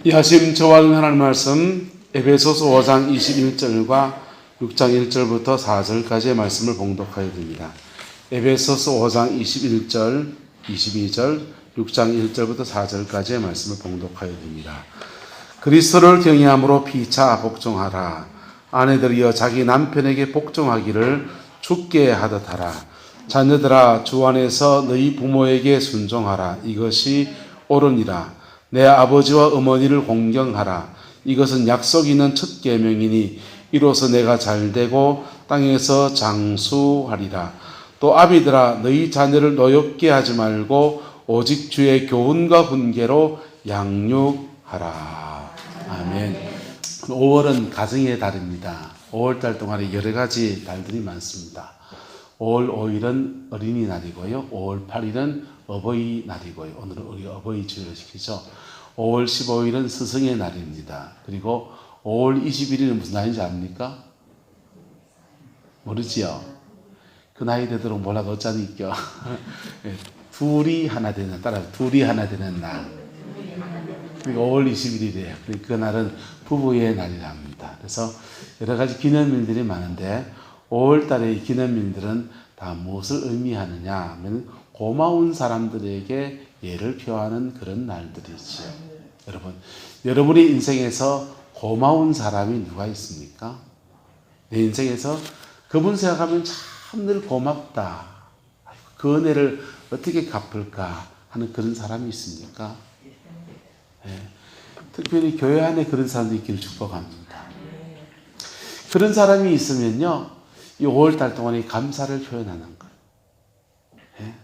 야심 저와는 하나님 말씀 에베소서 5장 21절과 6장 1절부터 4절까지의 말씀을 봉독하여 드립니다. 에베소서 5장 21절, 22절, 6장 1절부터 4절까지의 말씀을 봉독하여 드립니다. 그리스도를 경외함으로 피차 복종하라. 아내들이여 자기 남편에게 복종하기를 주께 하듯 하라. 자녀들아 주 안에서 너희 부모에게 순종하라. 이것이 옳으니라. 내 아버지와 어머니를 공경하라. 이것은 약속 있는 첫 계명이니 이로써 내가 잘되고 땅에서 장수하리라. 또 아비들아 너희 자녀를 노엽게 하지 말고 오직 주의 교훈과 훈계로 양육하라. 아멘. 5월은 가정의 달입니다. 5월달 동안에 여러 가지 달들이 많습니다. 5월 5일은 어린이날이고요. 5월 8일은 어버이날이고요. 오늘은 우리 어버이 주일을 지키죠. 5월 15일은 스승의 날입니다. 그리고 5월 21일은 무슨 날인지 압니까? 모르지요? 그 나이 되도록 몰라도 어쩌니 있겨. 둘이 하나 되는, 따라 둘이 하나 되는 날. 그러니까 5월 21일이에요. 그 날은 부부의 날이라 합니다. 그래서 여러 가지 기념일들이 많은데 5월 달의 기념일들은 다 무엇을 의미하느냐 하면 고마운 사람들에게 예를 표하는 그런 날들이죠. 여러분의 인생에서 고마운 사람이 누가 있습니까? 내 인생에서 그분 생각하면 참 늘 고맙다. 그 은혜를 어떻게 갚을까 하는 그런 사람이 있습니까? 네. 특별히 교회 안에 그런 사람도 있기를 축복합니다. 그런 사람이 있으면요, 이 5월달 동안에 감사를 표현하는 거예요. 네.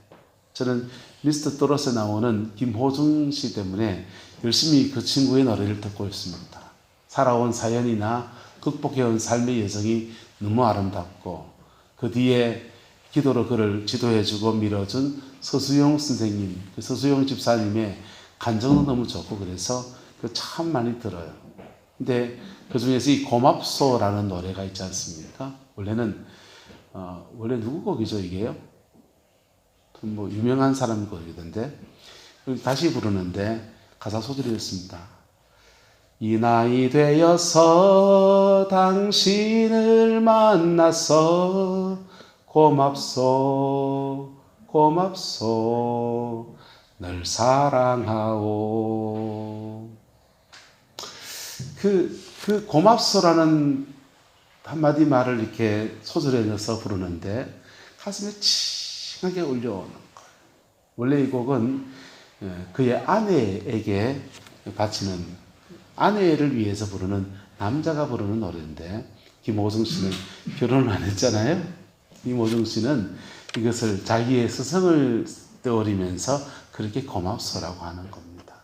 저는 미스터 또롯에 나오는 김호중 씨 때문에 열심히 그 친구의 노래를 듣고 있습니다. 살아온 사연이나 극복해온 삶의 여정이 너무 아름답고 그 뒤에 기도로 그를 지도해주고 밀어준 서수용 선생님, 그 서수용 집사님의 간정도 너무 좋고 그래서 그 참 많이 들어요. 근데 그 중에서 이 고맙소라는 노래가 있지 않습니까? 원래 누구 곡이죠 이게요? 뭐 유명한 사람 곡이던데 다시 부르는데 가사 소절이었습니다. 이 나이 되어서 당신을 만나서 고맙소 고맙소 널 사랑하오. 그 고맙소라는 한마디 말을 이렇게 소절에 넣어서 부르는데 가슴에 칭하게 울려오는 거예요. 원래 이 곡은 그의 아내에게 바치는, 아내를 위해서 부르는, 남자가 부르는 노래인데 김호중 씨는 결혼을 안 했잖아요. 김호중 씨는 이것을 자기의 스승을 떠올리면서 그렇게 고맙소라고 하는 겁니다.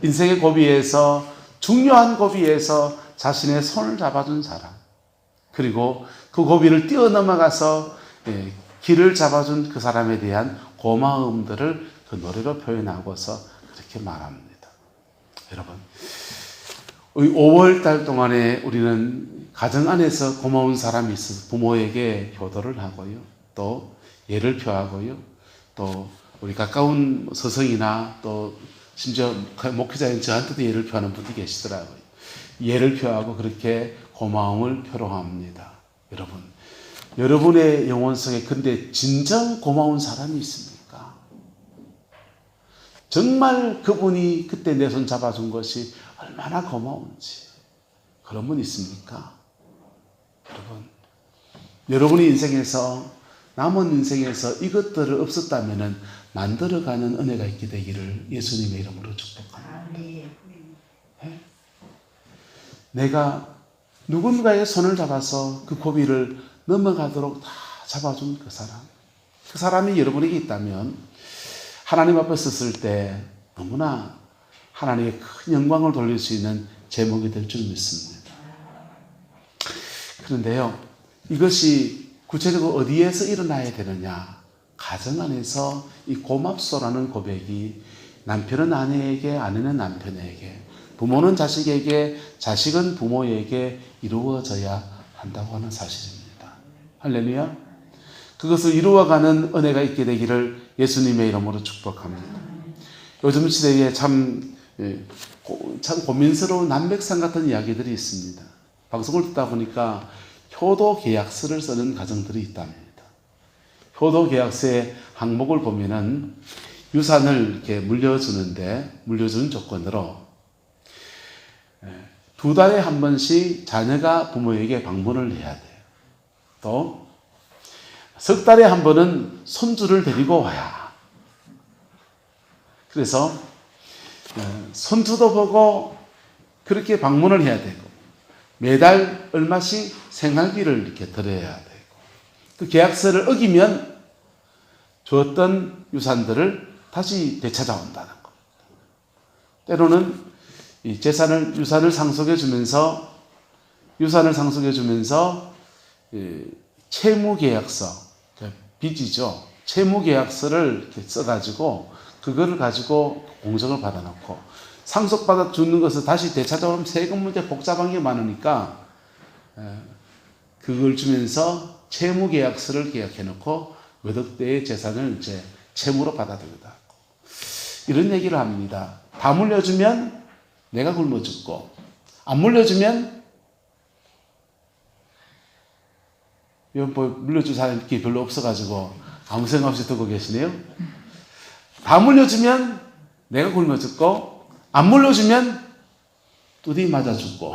인생의 고비에서, 중요한 고비에서 자신의 손을 잡아준 사람, 그리고 그 고비를 뛰어넘어가서 길을 잡아준 그 사람에 대한 고마움들을 그 노래로 표현하고서 그렇게 말합니다. 여러분, 5월달 동안에 우리는 가정 안에서 고마운 사람이 있어서 부모에게 효도를 하고요, 또 예를 표하고요, 또 우리 가까운 스승이나 또 심지어 목회자인 저한테도 예를 표하는 분이 계시더라고요. 예를 표하고 그렇게 고마움을 표로합니다. 여러분의 영혼 속에 근데 진정 고마운 사람이 있습니까? 정말 그분이 그때 내 손 잡아준 것이 얼마나 고마운지 그런 분 있습니까? 여러분의 인생에서, 남은 인생에서 이것들을 없었다면 만들어가는 은혜가 있게 되기를 예수님의 이름으로 축복합니다. 네? 내가 누군가의 손을 잡아서 그 고비를 넘어가도록 다 잡아준 그 사람이 여러분에게 있다면 하나님 앞에 섰을 때 너무나 하나님의 큰 영광을 돌릴 수 있는 제목이 될 줄 믿습니다. 그런데요, 이것이 구체적으로 어디에서 일어나야 되느냐? 가정 안에서 이 고맙소라는 고백이 남편은 아내에게, 아내는 남편에게, 부모는 자식에게, 자식은 부모에게 이루어져야 한다고 하는 사실입니다. 할렐루야. 그것을 이루어가는 은혜가 있게 되기를 예수님의 이름으로 축복합니다. 요즘 시대에 참 참 고민스러운 난백산 같은 이야기들이 있습니다. 방송을 듣다 보니까 효도 계약서를 쓰는 가정들이 있답니다. 효도 계약서의 항목을 보면은 유산을 이렇게 물려주는데 물려주는 조건으로 2달에 한 번씩 자녀가 부모에게 방문을 해야 돼요. 또 3달에 한 번은 손주를 데리고 와야. 그래서 손주도 보고 그렇게 방문을 해야 되고 매달 얼마씩 생활비를 이렇게 드려야 되고 그 계약서를 어기면 주었던 유산들을 다시 되찾아온다는 겁니다. 때로는 이 유산을 상속해 주면서 채무계약서, 빚이죠. 채무계약서를 이렇게 써가지고 그거를 가지고 공정을 받아놓고 상속받아 주는 것을 다시 되찾아오면 세금 문제 복잡한 게 많으니까 그걸 주면서 채무계약서를 계약해놓고 몇 억대의 재산을 이제 채무로 받아들이기도 하고 이런 얘기를 합니다. 다 물려주면 내가 굶어 죽고 안 물려주면 물려줄 사람이 별로 없어가지고 아무 생각 없이 듣고 계시네요. 다 물려주면 내가 굶어 죽고 안 물려주면 뚜디 맞아 죽고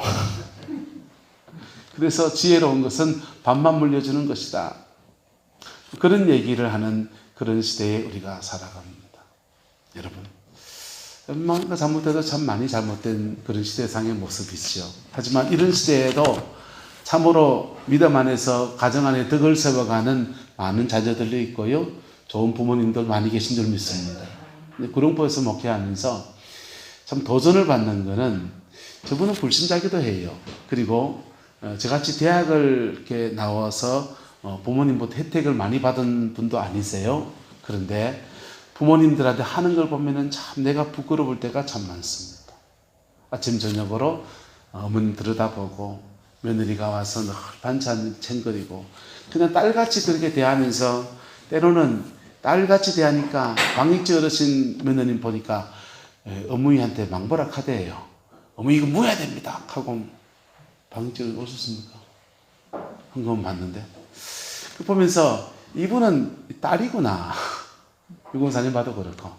그래서 지혜로운 것은 반만 물려주는 것이다. 그런 얘기를 하는 그런 시대에 우리가 살아갑니다. 여러분, 뭔가 잘못해도 참 많이 잘못된 그런 시대상의 모습이죠. 하지만 이런 시대에도 참으로 믿음 안에서 가정 안에 덕을 세워가는 많은 자녀들도 있고요. 좋은 부모님들 많이 계신 줄 믿습니다. 구룡포에서 목회하면서 참 도전을 받는 거는 저분은 불신자기도 해요. 그리고 저같이 대학을 이렇게 나와서 부모님부터 혜택을 많이 받은 분도 아니세요. 그런데 부모님들한테 하는 걸 보면은 참 내가 부끄러울 때가 참 많습니다. 아침 저녁으로 어머니 들여다보고 며느리가 와서 늘 반찬 챙거리고 그냥 딸같이 그렇게 대하면서 때로는 딸같이 대하니까 방익지 어르신 며느님 보니까 어머니한테 망보락하대요. 어머니 이거 모여야 됩니다 하고 방익지 오셨습니까? 한번 봤는데 그 보면서 이분은 딸이구나. 유공사님 봐도 그렇고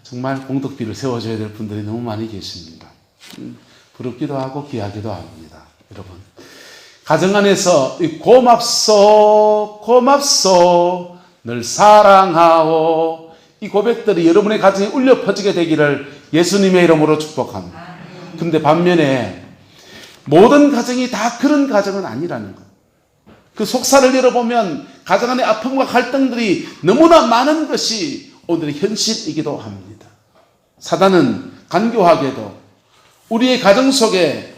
정말 공덕비를 세워줘야 될 분들이 너무 많이 계십니다. 부럽기도 하고 귀하기도 합니다. 여러분 가정 안에서 고맙소 늘 사랑하오 이 고백들이 여러분의 가정에 울려 퍼지게 되기를 예수님의 이름으로 축복합니다. 그런데 반면에 모든 가정이 다 그런 가정은 아니라는 것. 그 속살을 열어보면 가정 안의 아픔과 갈등들이 너무나 많은 것이 오늘의 현실이기도 합니다. 사단은 간교하게도 우리의 가정 속에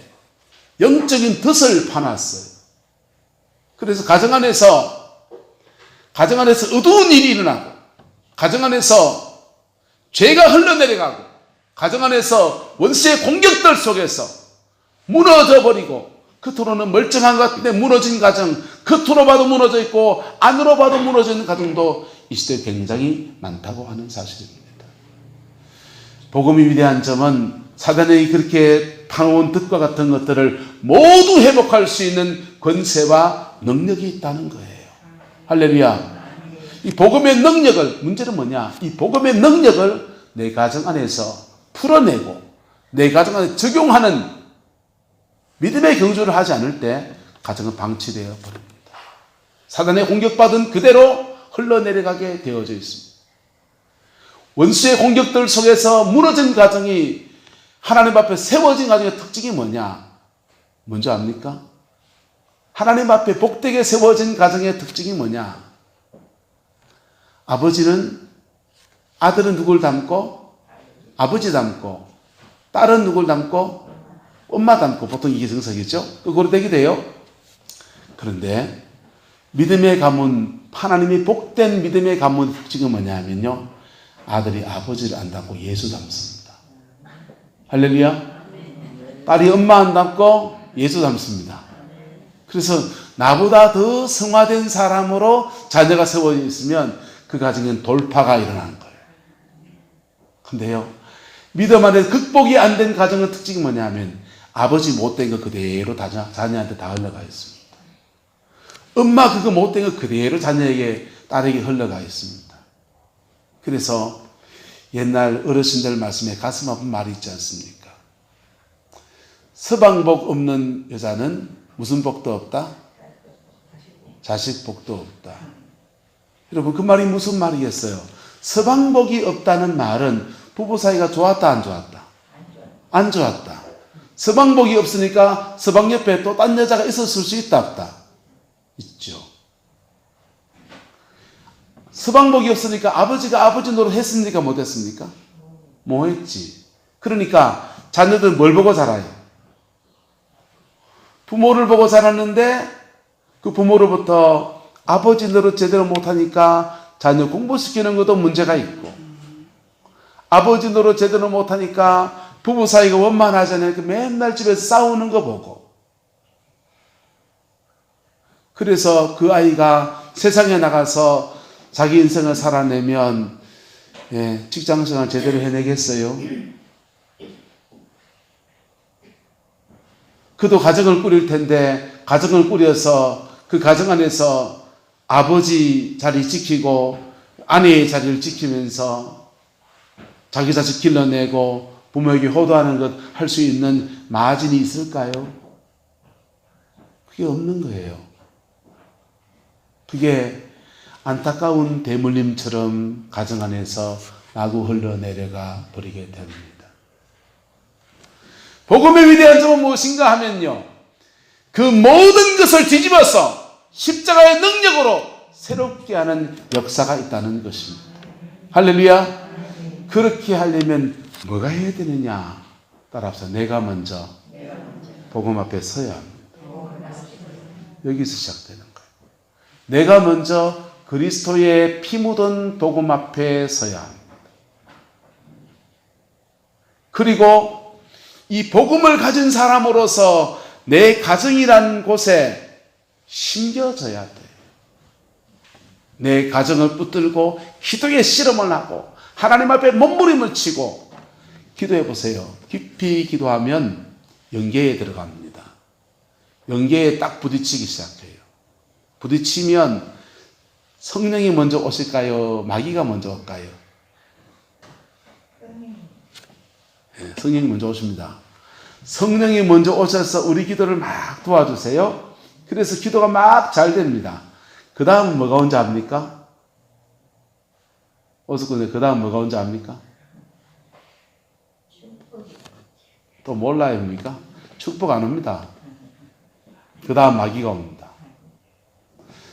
영적인 덫을 파놨어요. 그래서 가정 안에서 어두운 일이 일어나고 가정 안에서 죄가 흘러내려가고 가정 안에서 원수의 공격들 속에서 무너져 버리고 겉으로는 멀쩡한 것 같은데 무너진 가정, 겉으로 봐도 무너져 있고 안으로 봐도 무너져 있는 가정도 이 시대에 굉장히 많다고 하는 사실입니다. 복음이 위대한 점은 사단이 그렇게 파놓은 뜻과 같은 것들을 모두 회복할 수 있는 권세와 능력이 있다는 거예요. 할렐루야. 이 복음의 능력을, 문제는 뭐냐? 이 복음의 능력을 내 가정 안에서 풀어내고 내 가정 안에 적용하는 믿음의 경주를 하지 않을 때 가정은 방치되어 버립니다. 사단의 공격받은 그대로 흘러내려가게 되어져 있습니다. 원수의 공격들 속에서 무너진 가정이 하나님 앞에 세워진 가정의 특징이 뭐냐? 뭔지 압니까? 하나님 앞에 복되게 세워진 가정의 특징이 뭐냐? 아들은 누굴 닮고 아버지 닮고 딸은 누굴 닮고 엄마 닮고 보통 이게 정석이죠. 그거로 되게 돼요. 그런데 믿음의 가문, 하나님이 복된 믿음의 가문 특징은 뭐냐면요. 아들이 아버지를 안 닮고 예수 닮습니다. 할렐루야. 딸이 엄마 안 닮고 예수 닮습니다. 그래서 나보다 더 성화된 사람으로 자녀가 세워져 있으면 그 가정엔 돌파가 일어나는 거예요. 근데요, 믿음 안에 극복이 안 된 가정의 특징이 뭐냐면 아버지 못된 거 그대로 자녀한테 다 흘러가 있습니다. 엄마 그거 못된 거 그대로 자녀에게 딸에게 흘러가 있습니다. 그래서 옛날 어르신들 말씀에 가슴 아픈 말이 있지 않습니까? 서방복 없는 여자는 무슨 복도 없다? 자식 복도 없다. 여러분 그 말이 무슨 말이겠어요? 서방복이 없다는 말은 부부 사이가 좋았다 안 좋았다? 안 좋았다. 서방복이 없으니까 서방 옆에 또 딴 여자가 있었을 수 있다 없다? 있죠. 서방복이 없으니까 아버지가 아버지 노릇 했습니까? 못했습니까? 못했지. 그러니까 자녀들 뭘 보고 자라요? 부모를 보고 자랐는데 그 부모로부터 아버지 노릇 제대로 못하니까 자녀 공부시키는 것도 문제가 있고, 아버지 노릇 제대로 못하니까 부부 사이가 원만하잖아요. 맨날 집에서 싸우는 거 보고, 그래서 그 아이가 세상에 나가서 자기 인생을 살아내면 직장생활 제대로 해내겠어요? 그도 가정을 꾸릴 텐데 가정을 꾸려서 그 가정 안에서 아버지 자리 지키고 아내의 자리를 지키면서 자기 자식 길러내고 부모에게 효도하는 것 할 수 있는 마진이 있을까요? 그게 없는 거예요. 그게 안타까운 대물림처럼 가정 안에서 마구 흘러내려가 버리게 됩니다. 복음의 위대한 점은 무엇인가 하면요, 그 모든 것을 뒤집어서 십자가의 능력으로 새롭게 하는 역사가 있다는 것입니다. 할렐루야. 그렇게 하려면 뭐가 해야 되느냐? 따라서 내가 먼저 복음 앞에 서야 합니다. 여기서 시작되는 거예요. 내가 먼저 그리스도의 피 묻은 복음 앞에 서야 합니다. 그리고 이 복음을 가진 사람으로서 내 가정이란 곳에 심겨져야 돼요. 내 가정을 붙들고 기도의 실험을 하고 하나님 앞에 몸부림을 치고 기도해 보세요. 깊이 기도하면 영계에 들어갑니다. 영계에 딱 부딪히기 시작해요. 부딪히면 성령이 먼저 오실까요? 마귀가 먼저 올까요? 성령이 먼저 오십니다. 성령이 먼저 오셔서 우리 기도를 막 도와주세요. 그래서 기도가 막 잘 됩니다. 그 다음 뭐가 온지 압니까? 어서군요. 그 다음 뭐가 온지 압니까? 또 몰라요, 뭡니까? 축복 안 옵니다. 그 다음 마귀가 옵니다.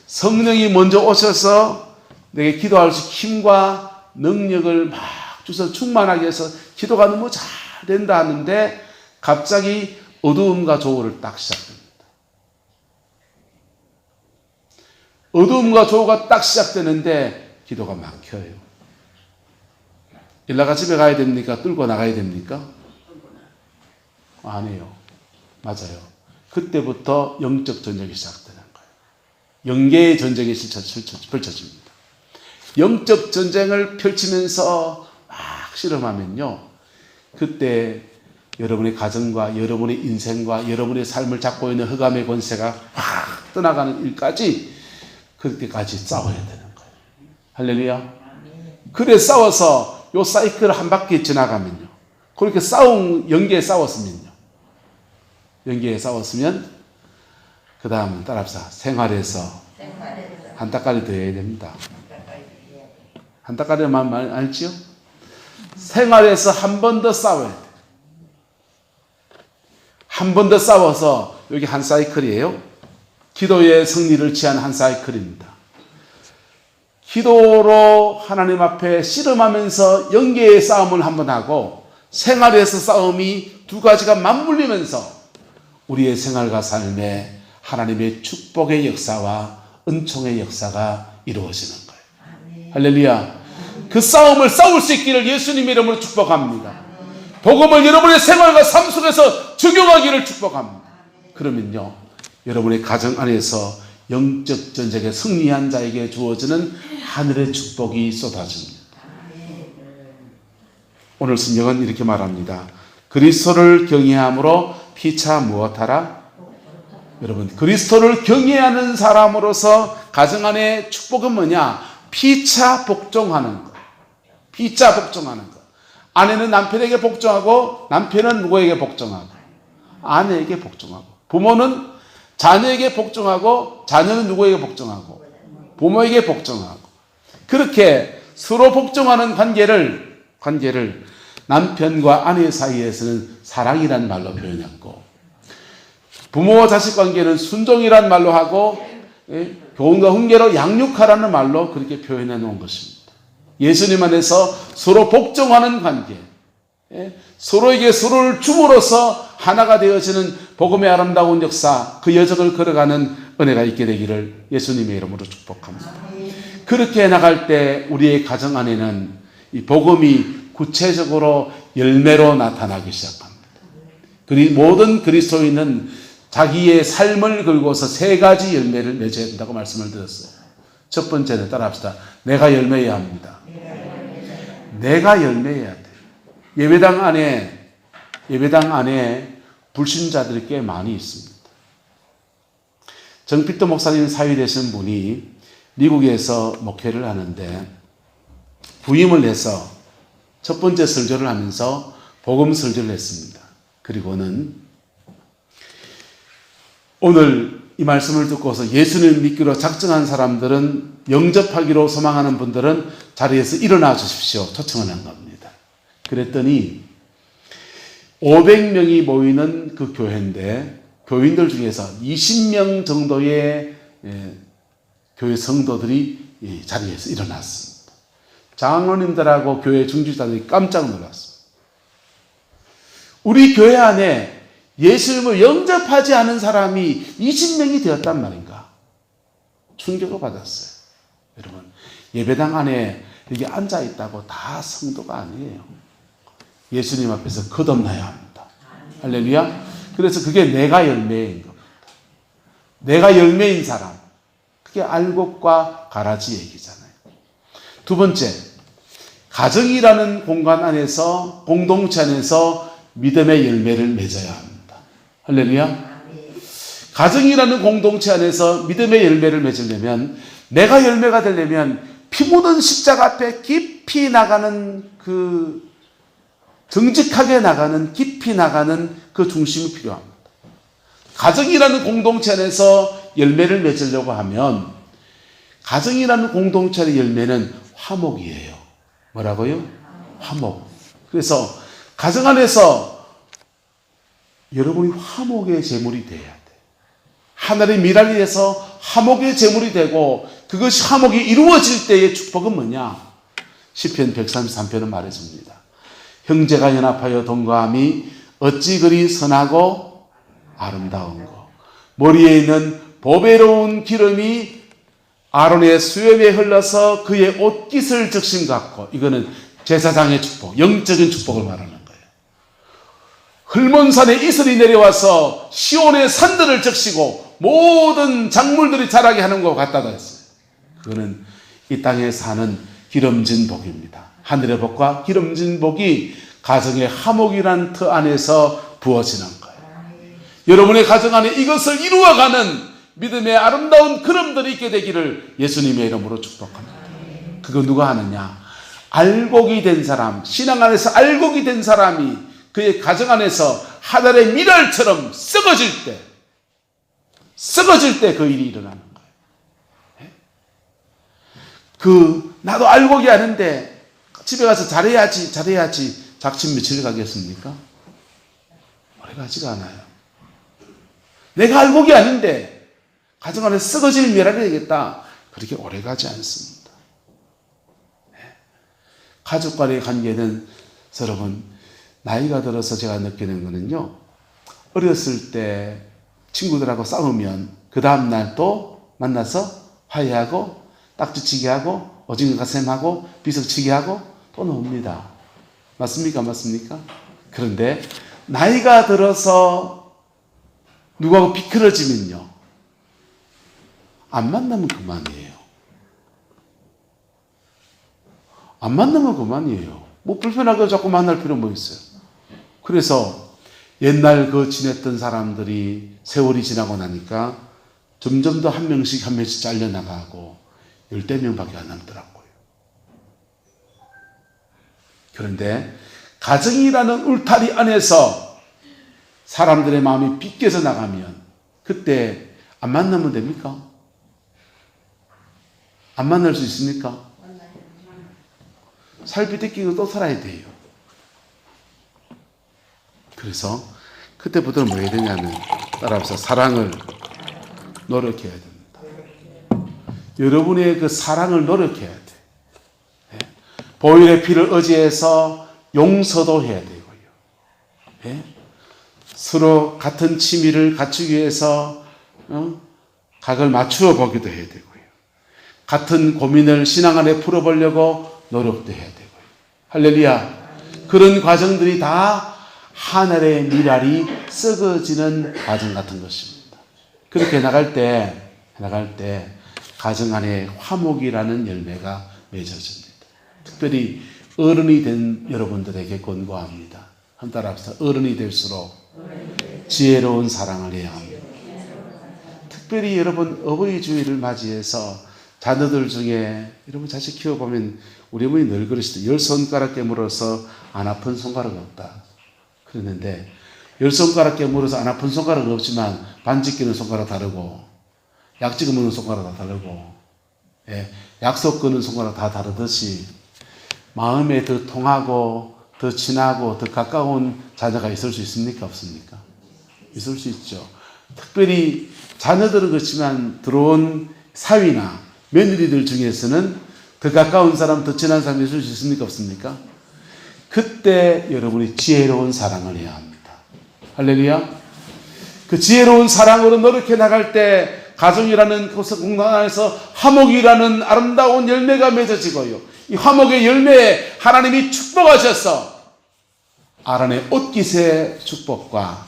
성령이 먼저 오셔서 내게 기도할 수 힘과 능력을 막 주셔서 충만하게 해서 기도가 너무 잘 된다 하는데 갑자기 어두움과 조우를 딱 시작됩니다. 어두움과 조우가 딱 시작되는데 기도가 막혀요. 일 나가 집에 가야 됩니까? 뚫고 나가야 됩니까? 아니에요. 맞아요. 그때부터 영적 전쟁이 시작되는 거예요. 영계의 전쟁이 펼쳐집니다. 영적 전쟁을 펼치면서 막 실험하면요, 그때 여러분의 가정과 여러분의 인생과 여러분의 삶을 잡고 있는 흑암의 권세가 확 떠나가는 일까지 그때까지 싸워야 되는 거예요. 할렐루야. 그래 싸워서 요 사이클을 한 바퀴 지나가면요, 그렇게 영계에 싸웠으면요, 영계에 싸웠으면 그 다음은 따라합시다. 생활에서 한 따까리 더 해야 됩니다. 한 따까리만 알지요? 생활에서 한 번 더 싸워야 돼요. 한 번 더 싸워서 여기 한 사이클이에요. 기도의 승리를 취한 한 사이클입니다. 기도로 하나님 앞에 씨름하면서 영계의 싸움을 한번 하고 생활에서 싸움이 두 가지가 맞물리면서 우리의 생활과 삶에 하나님의 축복의 역사와 은총의 역사가 이루어지는 거예요. 할렐루야. 그 싸움을 싸울 수 있기를 예수님의 이름으로 축복합니다. 복음을 여러분의 생활과 삶 속에서 적용하기를 축복합니다. 그러면요, 여러분의 가정 안에서 영적 전쟁에 승리한 자에게 주어지는 하늘의 축복이 쏟아집니다. 오늘 성경은 이렇게 말합니다. 그리스도를 경외함으로 피차 무엇하라? 여러분, 그리스도를 경외하는 사람으로서 가정 안에 축복은 뭐냐? 피차 복종하는 것. 피차 복종하는 것. 아내는 남편에게 복종하고 남편은 누구에게 복종하고? 아내에게 복종하고. 부모는 자녀에게 복종하고 자녀는 누구에게 복종하고? 부모에게 복종하고. 그렇게 서로 복종하는 관계를 남편과 아내 사이에서는 사랑이란 말로 표현했고, 부모와 자식 관계는 순종이란 말로 하고, 교훈과 훈계로 양육하라는 말로 그렇게 표현해 놓은 것입니다. 예수님 안에서 서로 복종하는 관계, 서로에게 서로를 줌으로써 하나가 되어지는 복음의 아름다운 역사, 그 여정을 걸어가는 은혜가 있게 되기를 예수님의 이름으로 축복합니다. 그렇게 나갈 때 우리의 가정 안에는 이 복음이 구체적으로 열매로 나타나기 시작합니다. 모든 그리스도인은 자기의 삶을 걸고서 세 가지 열매를 맺어야 된다고 말씀을 드렸어요. 첫 번째는 따라합시다. 내가 열매해야 합니다. 내가 열매해야 돼. 예배당 안에 불신자들이 꽤 많이 있습니다. 정피터 목사님 사위 되신 분이 미국에서 목회를 하는데 부임을 해서 첫 번째 설교를 하면서 복음 설교를 했습니다. 그리고는 오늘 이 말씀을 듣고서 예수님을 믿기로 작정한 사람들은, 영접하기로 소망하는 분들은 자리에서 일어나 주십시오 초청을 한 겁니다. 그랬더니 500명이 모이는 그 교회인데 교인들 중에서 20명 정도의 교회 성도들이 자리에서 일어났습니다. 장로님들하고 교회 중직자들이 깜짝 놀랐습니다. 우리 교회 안에 예수님을 영접하지 않은 사람이 20명이 되었단 말인가? 충격을 받았어요. 여러분, 예배당 안에 여기 앉아있다고 다 성도가 아니에요. 예수님 앞에서 거듭나야 합니다. 할렐루야. 그래서 그게 내가 열매인 겁니다. 내가 열매인 사람. 그게 알곡과 가라지 얘기잖아요. 두 번째, 가정이라는 공간 안에서, 공동체 안에서 믿음의 열매를 맺어야 합니다. 할렐루야. 가정이라는 공동체 안에서 믿음의 열매를 맺으려면, 내가 열매가 되려면 피 묻은 십자가 앞에 깊이 나가는 정직하게 나가는, 깊이 나가는 그 중심이 필요합니다. 가정이라는 공동체 안에서 열매를 맺으려고 하면, 가정이라는 공동체의 열매는 화목이에요. 뭐라고요? 화목. 그래서 가정 안에서 여러분이 화목의 제물이 돼야 돼. 하나님의 미랄이 돼서 화목의 제물이 되고, 그것이 화목이 이루어질 때의 축복은 뭐냐? 시편 133편은 말해줍니다. 형제가 연합하여 동거함이 어찌 그리 선하고 아름다운고, 머리에 있는 보배로운 기름이 아론의 수염에 흘러서 그의 옷깃을 적신 같고. 이거는 제사장의 축복, 영적인 축복을 말하는 거예요. 헐몬산에 이슬이 내려와서 시온의 산들을 적시고 모든 작물들이 자라게 하는 것 같다고 했어요. 그거는 이 땅에 사는 기름진 복입니다. 하늘의 복과 기름진 복이 가정의 화목이란 터 안에서 부어지는 거예요. 여러분의 가정 안에 이것을 이루어가는 믿음의 아름다운 걸음들이 있게 되기를 예수님의 이름으로 축복합니다. 그거 누가 하느냐? 알곡이 된 사람, 신앙 안에서 알곡이 된 사람이 그의 가정 안에서 하늘의 미랄처럼 썩어질 때 그 일이 일어나는 거예요. 나도 알곡이 아는데 집에 가서 잘해야지 작심 며칠 가겠습니까? 오래 가지가 않아요. 내가 알곡이 아닌데 가정 안에 썩어질 미랄이 되겠다. 그렇게 오래 가지 않습니다. 가족 간의 관계는 여러분, 나이가 들어서 제가 느끼는 거는요, 어렸을 때 친구들하고 싸우면 그 다음날 또 만나서 화해하고 딱지치기 하고 오징어 가셈하고 비석치기 하고 또 놉니다. 맞습니까? 맞습니까? 그런데 나이가 들어서 누구하고 비틀어지면요, 안 만나면 그만이에요. 안 만나면 그만이에요. 뭐 불편하게 자꾸 만날 필요 뭐 있어요. 그래서 옛날 그 지냈던 사람들이 세월이 지나고 나니까 점점 더 한 명씩 한 명씩 잘려나가고 10명밖에 안 남더라고요. 그런데 가정이라는 울타리 안에서 사람들의 마음이 빗겨져 나가면 그때 안 만나면 됩니까? 안 만날 수 있습니까? 살 빗기고 또 살아야 돼요. 그래서 그때부터는 뭐 해야 되냐면 따라서 사랑을 노력해야 됩니다. 여러분의 그 사랑을 노력해야 돼. 예? 보혈의 피를 의지해서 용서도 해야 되고요. 예? 서로 같은 취미를 갖추기 위해서 각을 맞추어 보기도 해야 되고요. 같은 고민을 신앙 안에 풀어보려고 노력도 해야 되고요. 할렐루야. 그런 과정들이 다 하늘의 미랄이 썩어지는 과정 같은 것입니다. 그렇게 나갈 때 가정 안에 화목이라는 열매가 맺어집니다. 특별히 어른이 된 여러분들에게 권고합니다. 한 따라 합시다. 어른이 될수록 지혜로운 사랑을 해야 합니다. 특별히 여러분 어버이 주일을 맞이해서 자녀들 중에 여러분 자식 키워보면 우리 어머니 늘 그러시대. 10손가락 깨물어서 안 아픈 손가락 없다. 그랬는데 10손가락 깨물어서 안 아픈 손가락은 없지만 반지 끼는 손가락 다르고 약지 그무는 손가락 다 다르고 약속 거는 손가락 다 다르듯이 마음에 더 통하고 더 친하고 더 가까운 자녀가 있을 수 있습니까? 없습니까? 있을 수 있죠. 특별히 자녀들은 그렇지만 들어온 사위나 며느리들 중에서는 더 가까운 사람, 더 친한 사람이 있을 수 있습니까? 없습니까? 그때 여러분이 지혜로운 사랑을 해야 합니다. 할렐루야. 그 지혜로운 사랑으로 노력해 나갈 때 가정이라는 공간 안에서 화목이라는 아름다운 열매가 맺어지고요. 이 화목의 열매에 하나님이 축복하셔서 아란의 옷깃의 축복과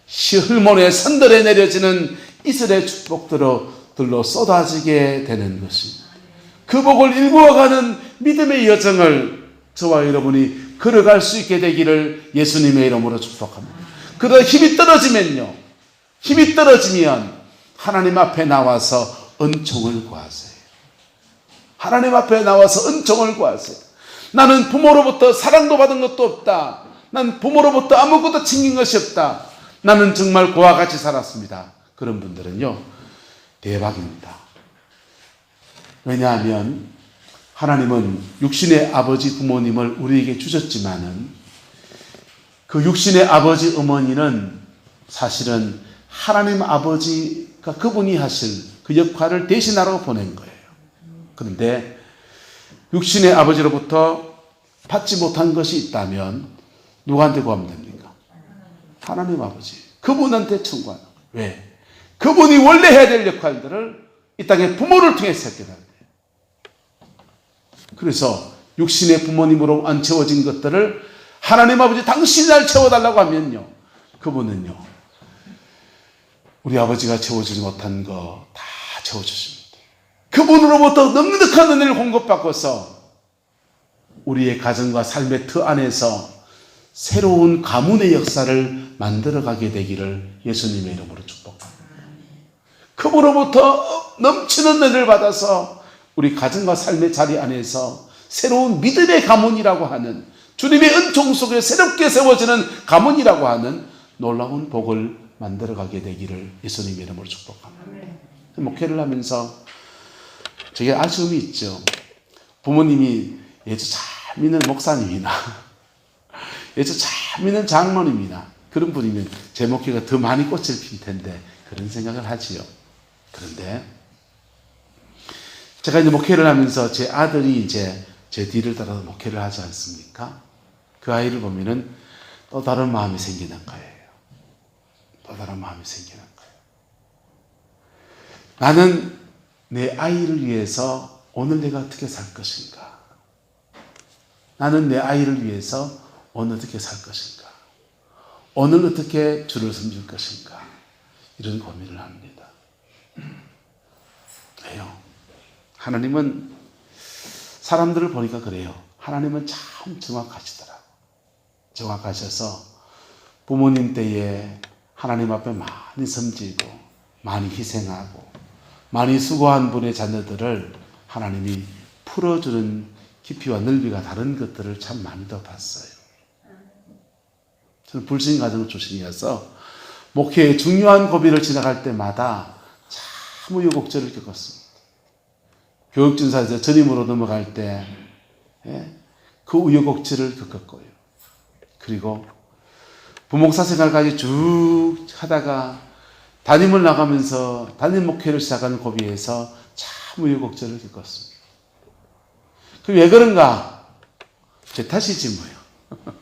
시흐몬의 산들에 내려지는 이슬의 축복들로 쏟아지게 되는 것입니다. 그 복을 일구어가는 믿음의 여정을 저와 여러분이 걸어갈 수 있게 되기를 예수님의 이름으로 축복합니다. 그러다 힘이 떨어지면 하나님 앞에 나와서 은총을 구하세요. 하나님 앞에 나와서 은총을 구하세요. 나는 부모로부터 사랑도 받은 것도 없다. 난 부모로부터 아무것도 챙긴 것이 없다. 나는 정말 그와 같이 살았습니다. 그런 분들은요, 대박입니다. 왜냐하면 하나님은 육신의 아버지 부모님을 우리에게 주셨지만은 그 육신의 아버지 어머니는 사실은 하나님 아버지가 그분이 하실 그 역할을 대신하라고 보낸 거예요. 그런데 육신의 아버지로부터 받지 못한 것이 있다면 누구한테 구하면 됩니까? 하나님 아버지. 그분한테 청구하는 거예요. 왜? 그분이 원래 해야 될 역할들을 이 땅에 부모를 통해서 했게 됩니다. 그래서 육신의 부모님으로 안 채워진 것들을 하나님 아버지 당신이 날 채워달라고 하면요, 그분은요 우리 아버지가 채워주지 못한 거 다 채워주십니다. 그분으로부터 넉넉한 은혜를 공급받고서 우리의 가정과 삶의 터 안에서 새로운 가문의 역사를 만들어가게 되기를 예수님의 이름으로 축복합니다. 그분으로부터 넘치는 은혜를 받아서 우리 가정과 삶의 자리 안에서 새로운 믿음의 가문이라고 하는, 주님의 은총 속에 새롭게 세워지는 가문이라고 하는 놀라운 복을 만들어가게 되기를 예수님의 이름으로 축복합니다. 목회를 하면서 저게 아쉬움이 있죠. 부모님이 예수 잘 믿는 목사님이나 예수 잘 믿는 장로님이나 그런 분이면 제 목회가 더 많이 꽃을 필 텐데 그런 생각을 하지요. 그런데 제가 이제 목회를 하면서 제 아들이 이제 제 뒤를 따라서 목회를 하지 않습니까? 그 아이를 보면은 또 다른 마음이 생기는 거예요. 또 다른 마음이 생기는 거예요. 나는 내 아이를 위해서 오늘 내가 어떻게 살 것인가? 나는 내 아이를 위해서 오늘 어떻게 살 것인가? 오늘 어떻게 주를 섬길 것인가? 이런 고민을 합니다. 왜요? 하나님은 사람들을 보니까 그래요. 하나님은 참 정확하시더라고. 정확하셔서 부모님 때에 하나님 앞에 많이 섬기고 많이 희생하고 많이 수고한 분의 자녀들을 하나님이 풀어주는 깊이와 넓이가 다른 것들을 참 많이 더 봤어요. 저는 불신 가정 출신이어서 목회의 중요한 고비를 지나갈 때마다 참 우여곡절을 겪었습니다. 교육준사에서 전임으로 넘어갈 때 그 우여곡절을 겪었고요. 그리고 부목사 생활까지 쭉 하다가 담임을 나가면서 담임 목회를 시작하는 고비에서 참 우여곡절을 겪었습니다. 왜 그런가? 제 탓이지 뭐요.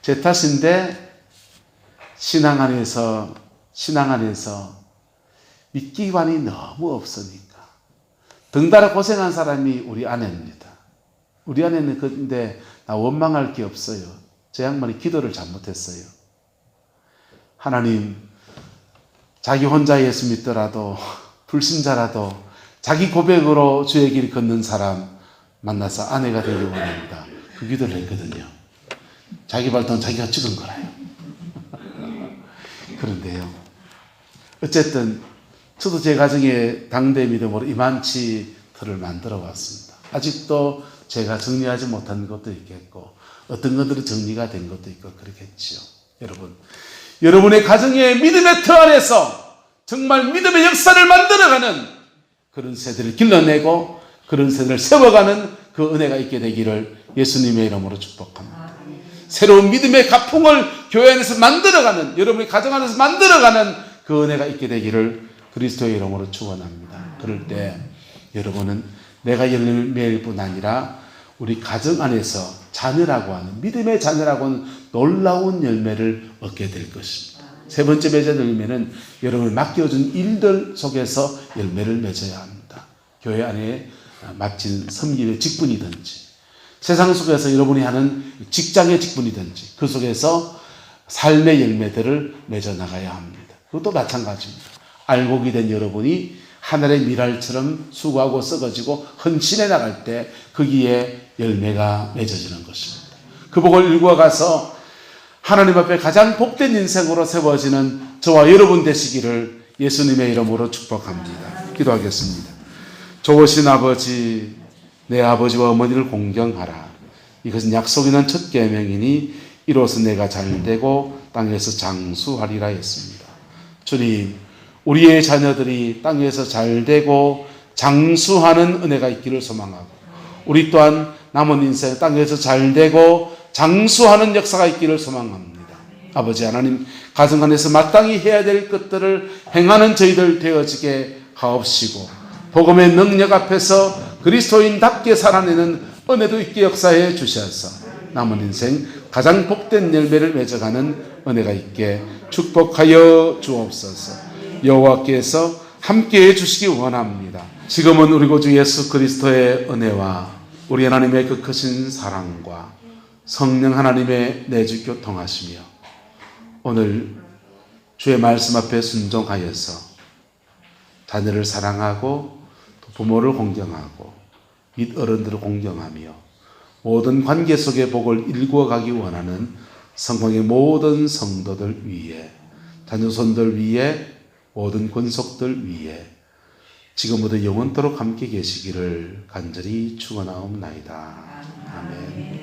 제 탓인데 신앙 안에서 믿기관이 너무 없으니까 덩달아 고생한 사람이 우리 아내입니다. 우리 아내는 근데 나 원망할 게 없어요. 저 양반이 기도를 잘못했어요. 하나님, 자기 혼자 예수 믿더라도 불신자라도 자기 고백으로 주의 길 걷는 사람 만나서 아내가 되길 원합니다. 그 기도를 했거든요. 자기 발등 자기가 찍은 거라요. 그런데요, 어쨌든 저도 제 가정에 당대 믿음으로 이만치 틀을 만들어 왔습니다. 아직도 제가 정리하지 못한 것도 있겠고 어떤 것들은 정리가 된 것도 있고 그렇겠지요. 여러분의 가정의 믿음의 틀 안에서 정말 믿음의 역사를 만들어가는 그런 세대를 길러내고 그런 세대를 세워가는 그 은혜가 있게 되기를 예수님의 이름으로 축복합니다. 새로운 믿음의 가풍을 교회 안에서 만들어가는, 여러분의 가정 안에서 만들어가는 그 은혜가 있게 되기를 그리스도의 이름으로 축원합니다. 그럴 때 여러분은 내가 열매일 뿐 아니라 우리 가정 안에서 자녀라고 하는, 믿음의 자녀라고 하는 놀라운 열매를 얻게 될 것입니다. 세 번째 맺은 열매는 여러분이 맡겨준 일들 속에서 열매를 맺어야 합니다. 교회 안에 맡긴 섬김의 직분이든지 세상 속에서 여러분이 하는 직장의 직분이든지 그 속에서 삶의 열매들을 맺어 나가야 합니다. 그것도 마찬가지입니다. 알곡이 된 여러분이 하늘의 미랄처럼 수고하고 썩어지고 헌신해 나갈 때 거기에 열매가 맺어지는 것입니다. 그 복을 일구어가서 하나님 앞에 가장 복된 인생으로 세워지는 저와 여러분 되시기를 예수님의 이름으로 축복합니다. 기도하겠습니다. 좋으신 아버지, 내 아버지와 어머니를 공경하라. 이것은 약속 있는 첫 계명이니 이로써 내가 잘되고 땅에서 장수하리라 했습니다. 주님, 우리의 자녀들이 땅에서 잘되고 장수하는 은혜가 있기를 소망하고 우리 또한 남은 인생 땅에서 잘되고 장수하는 역사가 있기를 소망합니다. 아버지 하나님, 가정 안에서 마땅히 해야 될 것들을 행하는 저희들 되어지게 하옵시고 복음의 능력 앞에서 그리스도인답게 살아내는 은혜도 있게 역사해 주셔서 남은 인생 가장 복된 열매를 맺어가는 은혜가 있게 축복하여 주옵소서. 여호와께서 함께해 주시기 원합니다. 지금은 우리 구주 예수 그리스도의 은혜와 우리 하나님의 그 크신 사랑과 성령 하나님의 내주 교통하시며 오늘 주의 말씀 앞에 순종하여서 자녀를 사랑하고 또 부모를 공경하고 및 어른들을 공경하며 모든 관계 속의 복을 일구어 가기 원하는 성공의 모든 성도들 위에, 자녀손들 위에, 모든 권속들 위에 지금부터 영원토록 함께 계시기를 간절히 축원하옵나이다. 아멘.